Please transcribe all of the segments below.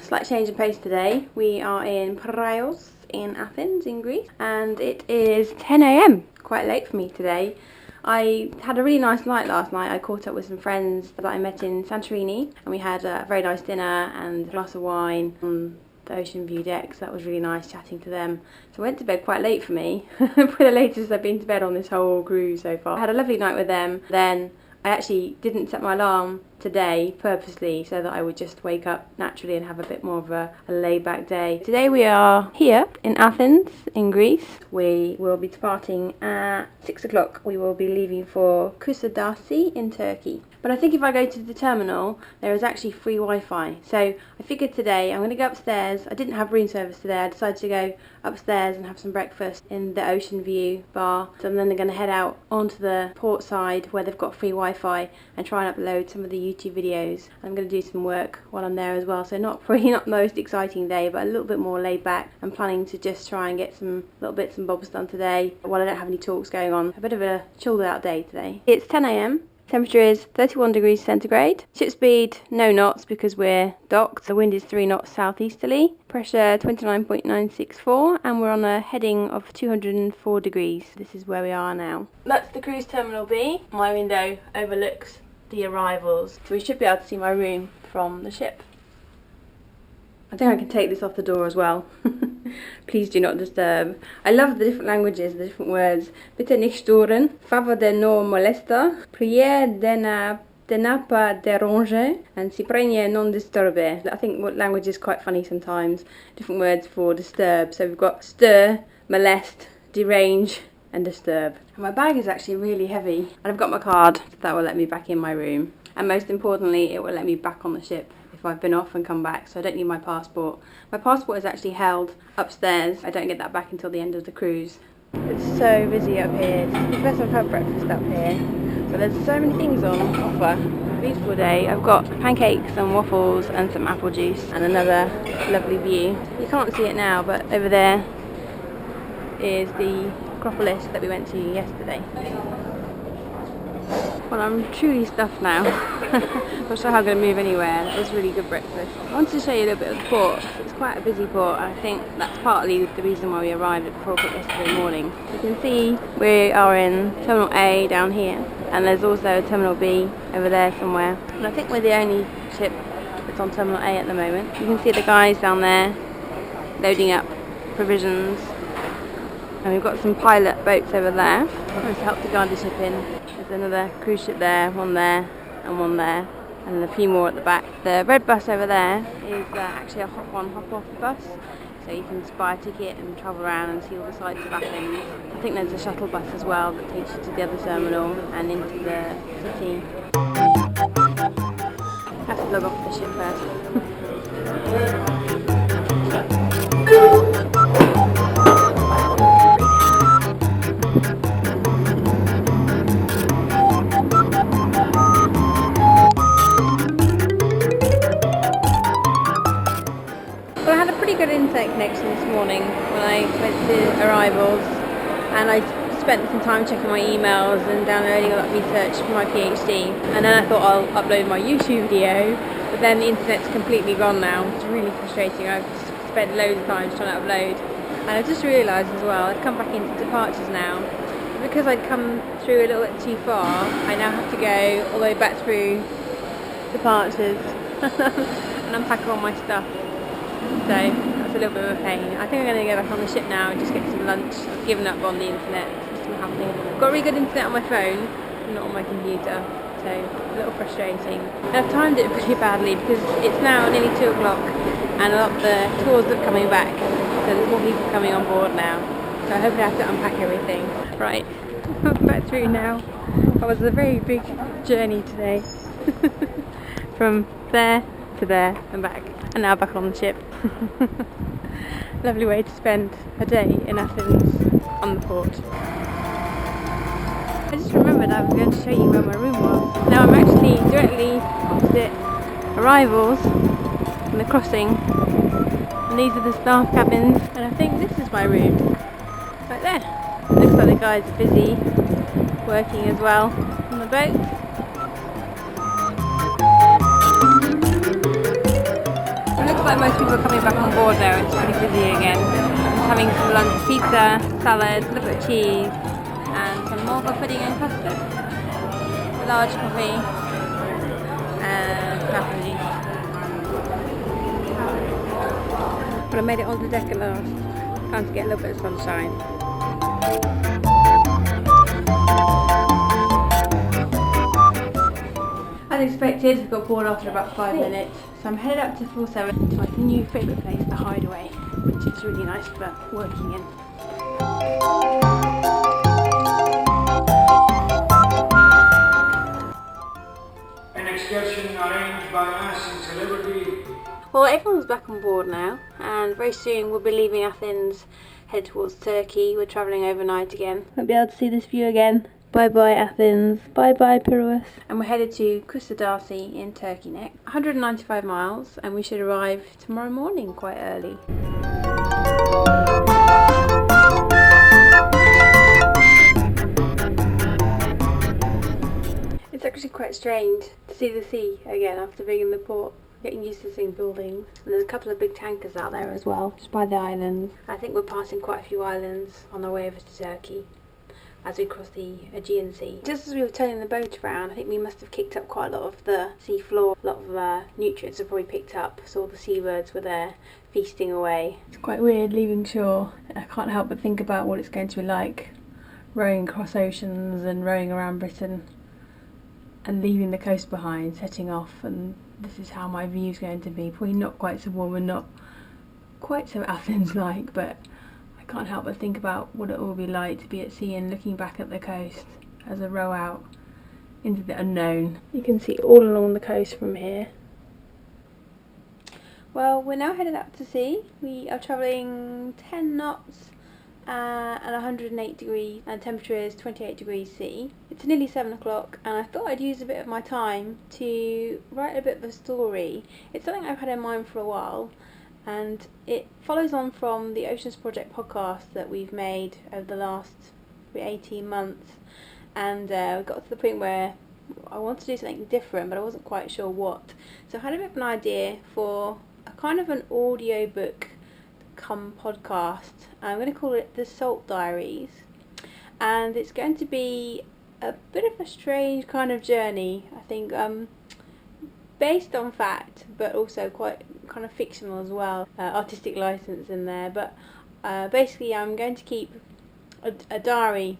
Slight change of pace today. We are in Piraeus in Athens in Greece and it is 10 a.m. Quite late for me today. I had a really nice night last night. I caught up with some friends that I met in Santorini and we had a very nice dinner and a glass of wine on the ocean view deck, so that was really nice chatting to them. So I went to bed quite late for me, probably the latest I've been to bed on this whole cruise so far. I had a lovely night with them. Then I actually didn't set my alarm today purposely so that I would just wake up naturally and have a bit more of a laid back day. Today we are here in Athens in Greece. We will be departing at 6 o'clock. We will be leaving for Kusadasi in Turkey. But I think if I go to the terminal there is actually free Wi-Fi. So I figured today I'm going to go upstairs. I didn't have room service today. I decided to go upstairs and have some breakfast in the Ocean View bar. So then they're going to head out onto the port side where they've got free Wi-Fi and try and upload some of the YouTube videos. I'm going to do some work while I'm there as well, so probably not the most exciting day, but a little bit more laid back. I'm planning to just try and get some little bits and bobs done today while I don't have any talks going on. A bit of a chilled out day today. It's 10 a.m. Temperature is 31 degrees centigrade. Ship speed, no knots because we're docked. The wind is 3 knots southeasterly. Pressure 29.964 and we're on a heading of 204 degrees. This is where we are now. That's the cruise terminal B. My window overlooks the arrivals, so we should be able to see my room from the ship. I think I can take this off the door as well. Please do not disturb. I love the different languages, the different words. Bitte nicht stören, favor de no molesta, prière de ne pas déranger, and si prenie non disturber. I think language is quite funny sometimes. Different words for disturb. So we've got stir, molest, derange, and disturb. And my bag is actually really heavy. And I've got my card that will let me back in my room. And most importantly, it will let me back on the ship if I've been off and come back, so I don't need my passport. My passport is actually held upstairs. I don't get that back until the end of the cruise. It's so busy up here. This is the first I've had breakfast up here. So there's so many things on offer. Beautiful day. I've got pancakes and waffles and some apple juice and another lovely view. You can't see it now, but over there is the Acropolis that we went to yesterday. Well, I'm truly stuffed now. Not sure how I'm going to move anywhere. That was really good breakfast. I wanted to show you a little bit of the port. It's quite a busy port. I think that's partly the reason why we arrived at 4 o'clock yesterday morning. You can see we are in Terminal A down here, and there's also Terminal B over there somewhere. And I think we're the only ship that's on Terminal A at the moment. You can see the guys down there loading up provisions. And we've got some pilot boats over there to help to guide the ship in. There's another cruise ship there, one there, and a few more at the back. The red bus over there is actually a hop on, hop off bus. So you can buy a ticket and travel around and see all the sights of Athens. I think there's a shuttle bus as well that takes you to the other terminal and into the city. I have to log off the ship first. Good internet connection this morning when I went to arrivals, and I spent some time checking my emails and downloading all that research for my PhD, and then I thought I'll upload my YouTube video, but then the internet's completely gone now. It's really frustrating. I've spent loads of time trying to upload, and I just realised as well I'd come back into departures now. Because I'd come through a little bit too far, I now have to go all the way back through departures and unpack all my stuff. So that's a little bit of a pain. I think I'm going to go back on the ship now and just get some lunch. I've given up on the internet. It's not happening. I've got really good internet on my phone, not on my computer. So a little frustrating. And I've timed it pretty badly because it's now nearly 2 o'clock and a lot of the tours are coming back. So there's more people coming on board now. So I hopefully I have to unpack everything. Right, I'm back through now. That was a very big journey today. From there to there and back. And now back on the ship. Lovely way to spend a day in Athens on the port. I just remembered I was going to show you where my room was. Now I'm actually directly opposite arrivals and the crossing. And these are the staff cabins. And I think this is my room. Right there. It looks like the guys are busy working as well on the boat. like most people are coming back on board now. It's pretty busy again. Having some lunch, pizza, salad, a little bit of cheese, and some more pudding and custard. Large coffee and macaroni. But I made it onto the deck at last. Time to get a little bit of sunshine. As expected, I got bored after about 5 minutes, so I'm headed up to 47 to my new favourite place, the Hideaway, which is really nice for working in. An excursion arranged by us and Celebrity. Well, everyone's back on board now, and very soon we'll be leaving Athens, head towards Turkey. We're travelling overnight again. Won't be able to see this view again. Bye bye Athens, bye bye Piraeus. And we're headed to Kuşadası in Turkey next. 195 miles, and we should arrive tomorrow morning quite early. It's actually quite strange to see the sea again after being in the port. Getting used to seeing buildings. And there's a couple of big tankers out there as well, just by the islands. I think we're passing quite a few islands on our way over to Turkey as we cross the Aegean Sea. Just as we were turning the boat around, I think we must have kicked up quite a lot of the sea floor. A lot of nutrients have probably picked up, so all the seabirds were there feasting away. It's quite weird leaving shore. I can't help but think about what it's going to be like rowing across oceans and rowing around Britain and leaving the coast behind, setting off, and this is how my view's going to be. Probably not quite so warm and not quite so Athens-like, but I can't help but think about what it will be like to be at sea and looking back at the coast as I row out into the unknown. You can see all along the coast from here. Well, we're now headed out to sea. We are travelling 10 knots at 108 degrees and temperature is 28 degrees C. It's nearly 7 o'clock and I thought I'd use a bit of my time to write a bit of a story. It's something I've had in mind for a while, and it follows on from the Oceans Project podcast that we've made over the last 18 months, and we got to the point where I wanted to do something different but I wasn't quite sure what. So I had a bit of an idea for a kind of an audio book come podcast. I'm going to call it The Salt Diaries, and it's going to be a bit of a strange kind of journey, I think, based on fact but also quite kind of fictional as well, artistic license in there, but basically I'm going to keep a diary,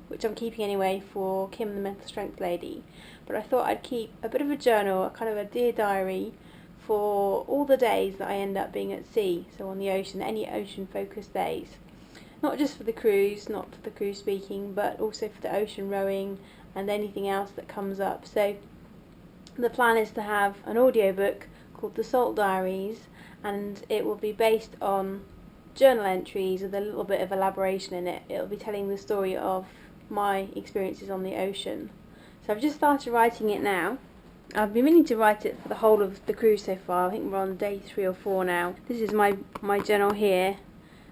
which I'm keeping anyway for Kim the Mental Strength Lady, but I thought I'd keep a bit of a journal, a kind of a dear diary for all the days that I end up being at sea, so on the ocean, any ocean focused days. Not just for the cruise, not for the crew speaking, but also for the ocean rowing and anything else that comes up. So the plan is to have an audiobook called The Salt Diaries, and it will be based on journal entries with a little bit of elaboration in it. It'll be telling the story of my experiences on the ocean. So I've just started writing it now. I've been meaning to write it for the whole of the cruise so far. I think we're on day 3 or 4 now. This is my journal here,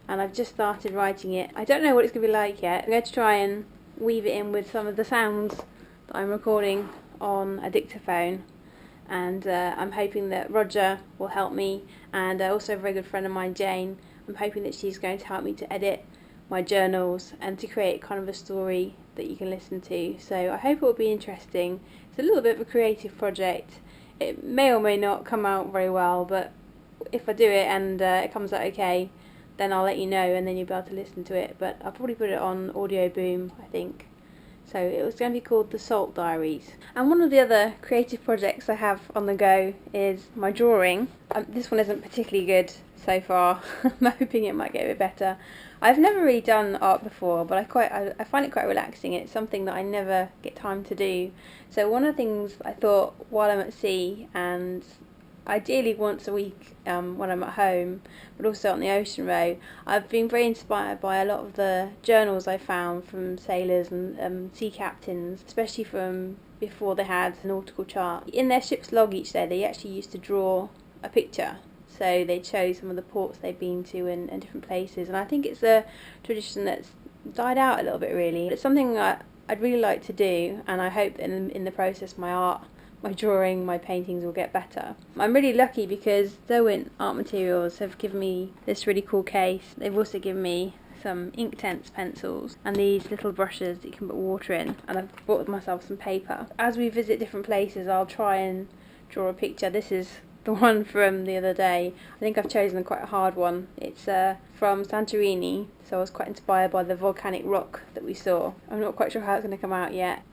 and I've just started writing it. I don't know what it's going to be like yet. I'm going to try and weave it in with some of the sounds that I'm recording on a dictaphone, and I'm hoping that Roger will help me, and also a very good friend of mine, Jane. I'm hoping that she's going to help me to edit my journals and to create kind of a story that you can listen to. So I hope it will be interesting. It's a little bit of a creative project. It may or may not come out very well, but if I do it and it comes out okay, then I'll let you know and then you'll be able to listen to it. But I'll probably put it on Audio Boom, I think. So it was going to be called The Salt Diaries. And one of the other creative projects I have on the go is my drawing. This one isn't particularly good so far. I'm hoping it might get a bit better. I've never really done art before, but I find it quite relaxing. It's something that I never get time to do. So one of the things I thought while I'm at sea, and ideally once a week when I'm at home, but also on the ocean row, I've been very inspired by a lot of the journals I found from sailors and sea captains, especially from before they had a nautical chart. In their ship's log each day, they actually used to draw a picture. So they'd show some of the ports they've been to and different places. And I think it's a tradition that's died out a little bit, really. It's something I'd really like to do, and I hope in the process my art my drawing, my paintings will get better. I'm really lucky because Derwent Art Materials have given me this really cool case. They've also given me some Inktense pencils and these little brushes that you can put water in, and I've bought myself some paper. As we visit different places, I'll try and draw a picture. This is the one from the other day. I think I've chosen quite a hard one. It's from Santorini, so I was quite inspired by the volcanic rock that we saw. I'm not quite sure how it's going to come out yet.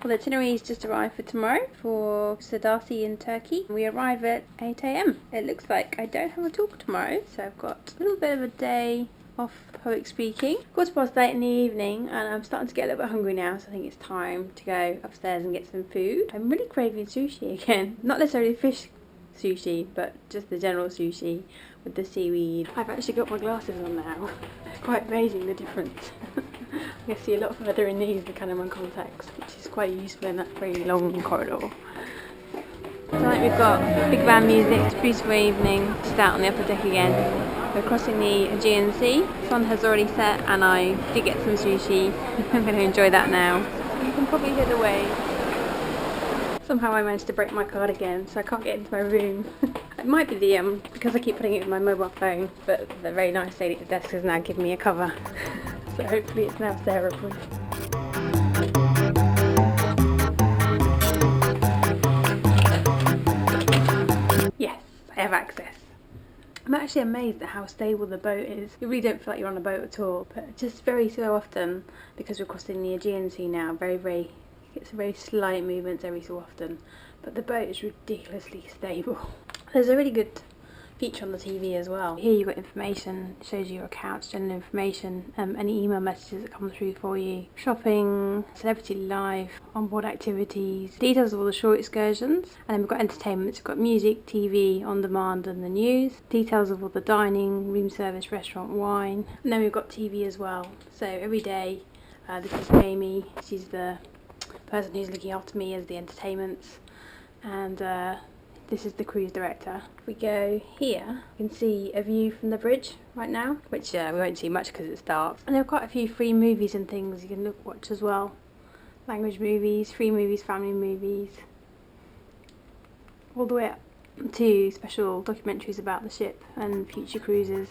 Well, the itinerary's just arrived for tomorrow for Sadasi in Turkey. We arrive at 8 AM. It looks like I don't have a talk tomorrow, so I've got a little bit of a day off public speaking. 8:15 in the evening, and I'm starting to get a little bit hungry now, so I think it's time to go upstairs and get some food. I'm really craving sushi again. Not necessarily fish sushi, but just the general sushi with the seaweed. I've actually got my glasses on now. It's quite amazing the difference. I can see a lot further in these than kind of my contacts, which is quite useful in that very long corridor. Tonight we've got big band music, it's a beautiful evening, just out on the upper deck again. We're crossing the Aegean Sea, the sun has already set and I did get some sushi. I'm going to enjoy that now. You can probably hear the waves. Somehow I managed to break my card again, so I can't get into my room. It might be the because I keep putting it in my mobile phone, but the very nice lady at the desk has now given me a cover. So hopefully it's now Sarah-proof. Yes, I have access. I'm actually amazed at how stable the boat is. You really don't feel like you're on a boat at all, but just very so often, because we're crossing the Aegean Sea now, it's very slight movements every so often, but the boat is ridiculously stable. There's a really good feature on the TV as well. Here you've got information, shows you your accounts, general information, any email messages that come through for you, shopping, celebrity life, onboard activities, details of all the shore excursions, and then we've got entertainment, we've got music, TV, on demand and the news, details of all the dining, room service, restaurant, wine, and then we've got TV as well. So every day, this is Amy, she's the person who's looking after me as the entertainments, and this is the cruise director. If we go here, you can see a view from the bridge right now, which we won't see much because it's dark. And there are quite a few free movies and things you can watch as well. Language movies, free movies, family movies, all the way up to special documentaries about the ship and future cruises.